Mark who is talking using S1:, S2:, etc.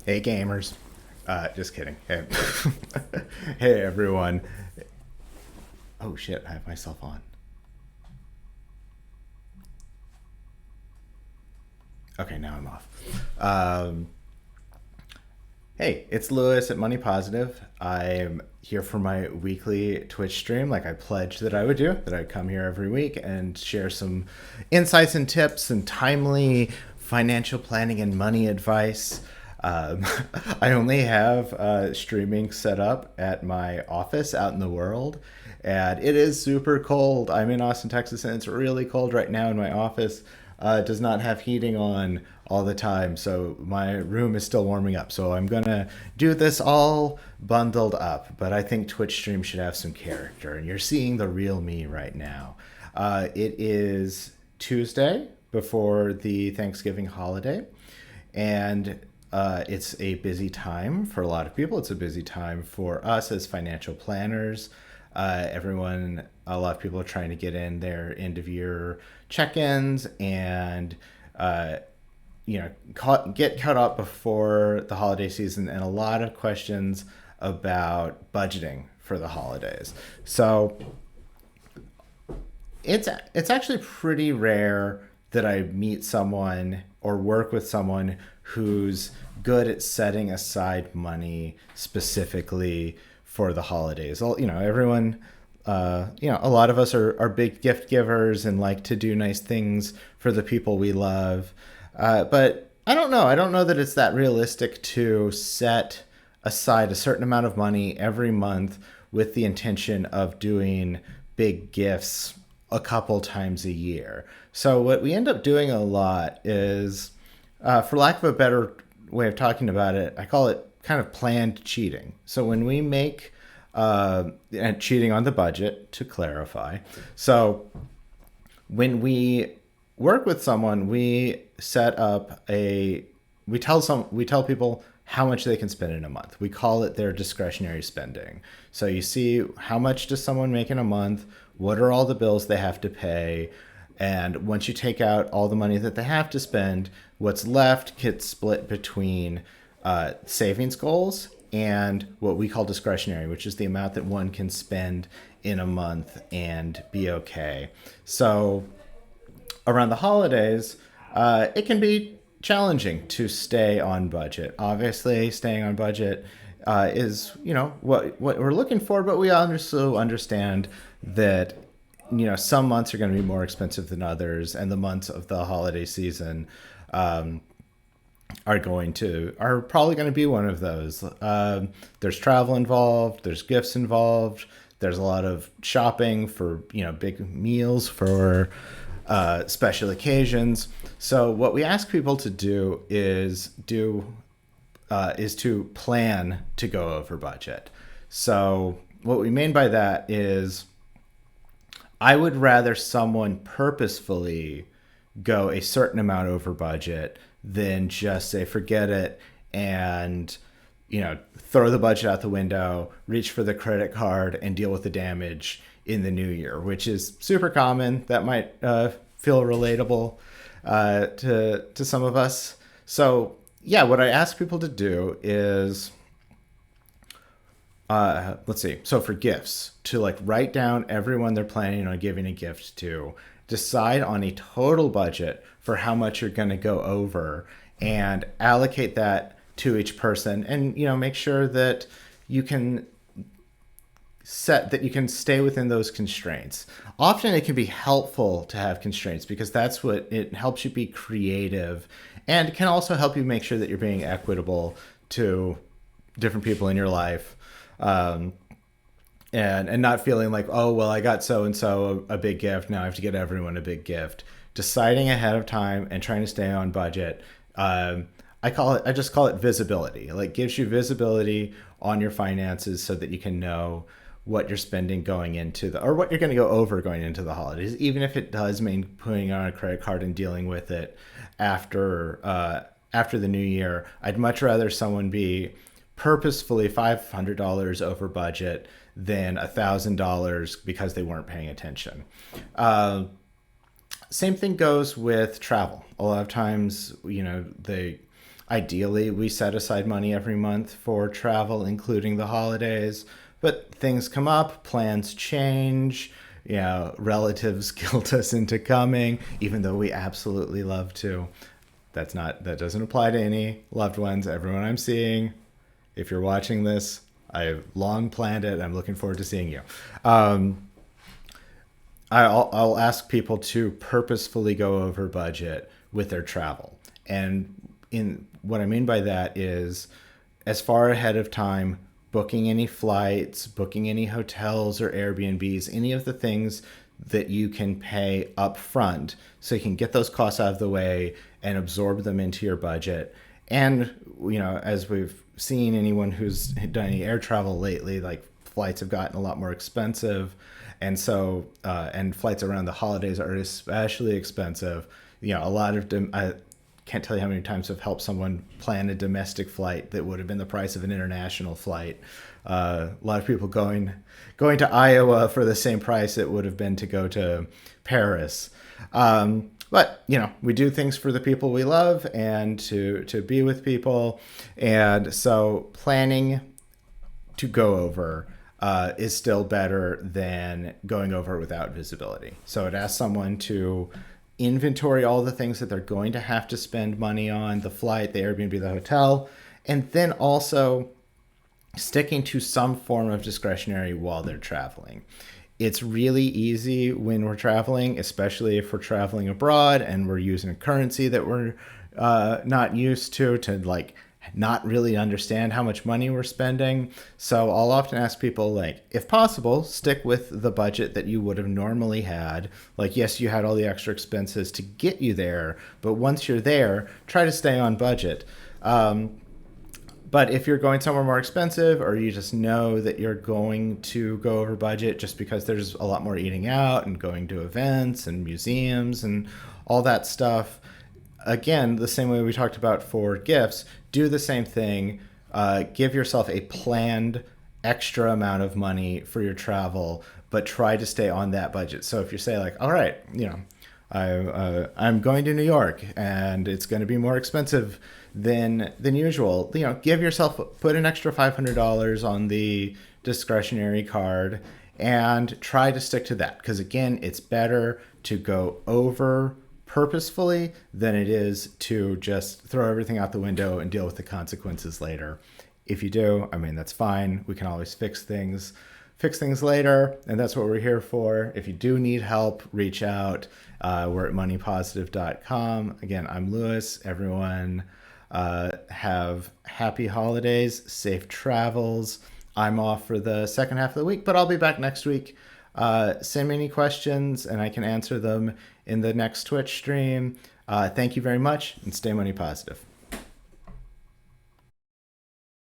S1: Hey gamers. Just kidding. Hey, hey everyone. Oh shit, I have myself on. Okay, now I'm off. Um, hey, it's Lewis at Money Positive. I'm here for my weekly Twitch stream, like I pledged that I would do, that I'd come here every week and share some insights and tips and timely financial planning and money advice. Um, I only have streaming set up at my office out in the world, and it is super cold. I'm in Austin, Texas, and it's really cold right now in my office. It does not have heating on all the time, so my room is still warming up. So I'm gonna do this all bundled up, but I think Twitch stream should have some character, and you're seeing the real me right now. It is Tuesday before the Thanksgiving holiday, and it's a busy time for a lot of people. It's a busy time for us as financial planners. A lot of people are trying to get in their end of year check-ins and uh, get caught up before the holiday season, and a lot of questions about budgeting for the holidays. So it's actually pretty rare that I meet someone or work with someone who's good at setting aside money specifically for the holidays. Well, everyone, a lot of us are big gift givers and like to do nice things for the people we love. But I don't know. I don't know that it's that realistic to set aside a certain amount of money every month with the intention of doing big gifts a couple times a year. So what we end up doing a lot is, for lack of a better way of talking about it, I call it kind of planned cheating. So when we make and cheating on the budget, to clarify. So when we work with someone, we tell people how much they can spend in a month. We call it their discretionary spending. So you see, how much does someone make in a month? What are all the bills they have to pay? And once you take out all the money that they have to spend, what's left gets split between savings goals and what we call discretionary, which is the amount that one can spend in a month and be okay. So around the holidays, it can be challenging to stay on budget. Obviously, staying on budget is what we're looking for, but we also understand that some months are going to be more expensive than others, and the months of the holiday season um, are probably going to be one of those. There's travel involved. There's gifts involved. There's a lot of shopping for big meals for special occasions. So what we ask people to do is to plan to go over budget. So what we mean by that is, I would rather someone purposefully go a certain amount over budget than just say forget it and throw the budget out the window, reach for the credit card, and deal with the damage in the new year, which is super common. That might feel relatable to some of us. So yeah, what I ask people to do is, let's see. So for gifts, to like write down everyone they're planning on giving a gift to, decide on a total budget for how much you're going to go over, and allocate that to each person, and make sure that you can you can stay within those constraints. Often it can be helpful to have constraints because that's what it helps you be creative, and can also help you make sure that you're being equitable to different people in your life. And not feeling like, oh well, I got so and so a big gift, now I have to get everyone a big gift. Deciding ahead of time and trying to stay on budget. I just call it visibility. Like, gives you visibility on your finances so that you can know what you're spending going into or what you're going to go over going into the holidays, even if it does mean putting on a credit card and dealing with it after the new year. I'd much rather someone be purposefully $500 over budget than $1,000 because they weren't paying attention. Same thing goes with travel. A lot of times, Ideally, we set aside money every month for travel, including the holidays. But things come up, plans change, relatives guilt us into coming, even though we absolutely love to. That doesn't apply to any loved ones. Everyone I'm seeing, if you're watching this, I've long planned it. I'm looking forward to seeing you. I'll ask people to purposefully go over budget with their travel. And in what I mean by that is as far ahead of time, booking any flights, booking any hotels or Airbnbs, any of the things that you can pay up front so you can get those costs out of the way and absorb them into your budget. And, as we've seen, anyone who's done any air travel lately, like flights have gotten a lot more expensive. And so, and flights around the holidays are especially expensive. A lot of I can't tell you how many times I've helped someone plan a domestic flight that would have been the price of an international flight. A lot of people going to Iowa for the same price it would have been to go to Paris. But we do things for the people we love and to be with people, and so planning to go over is still better than going over without visibility. So it asks someone to inventory all the things that they're going to have to spend money on: the flight, the Airbnb, the hotel, and then also sticking to some form of discretionary while they're traveling. It's really easy when we're traveling, especially if we're traveling abroad and we're using a currency that we're not used to like not really understand how much money we're spending. So I'll often ask people, like, if possible, stick with the budget that you would have normally had. Like, yes, you had all the extra expenses to get you there, but once you're there, try to stay on budget. But if you're going somewhere more expensive, or you just know that you're going to go over budget just because there's a lot more eating out and going to events and museums and all that stuff, again, the same way we talked about for gifts, do the same thing. Give yourself a planned extra amount of money for your travel, but try to stay on that budget. So if you say, like, all right, I'm going to New York and it's going to be more expensive than usual, give yourself, put an extra $500 on the discretionary card and try to stick to that. Because again, it's better to go over purposefully than it is to just throw everything out the window and deal with the consequences later. If you do, that's fine. We can always fix things later, and that's what we're here for. If you do need help, reach out. We're at moneypositive.com. Again, I'm Lewis. Everyone have happy holidays, safe travels. I'm off for the second half of the week, but I'll be back next week. Send me any questions and I can answer them in the next Twitch stream. Thank you very much, and stay money positive.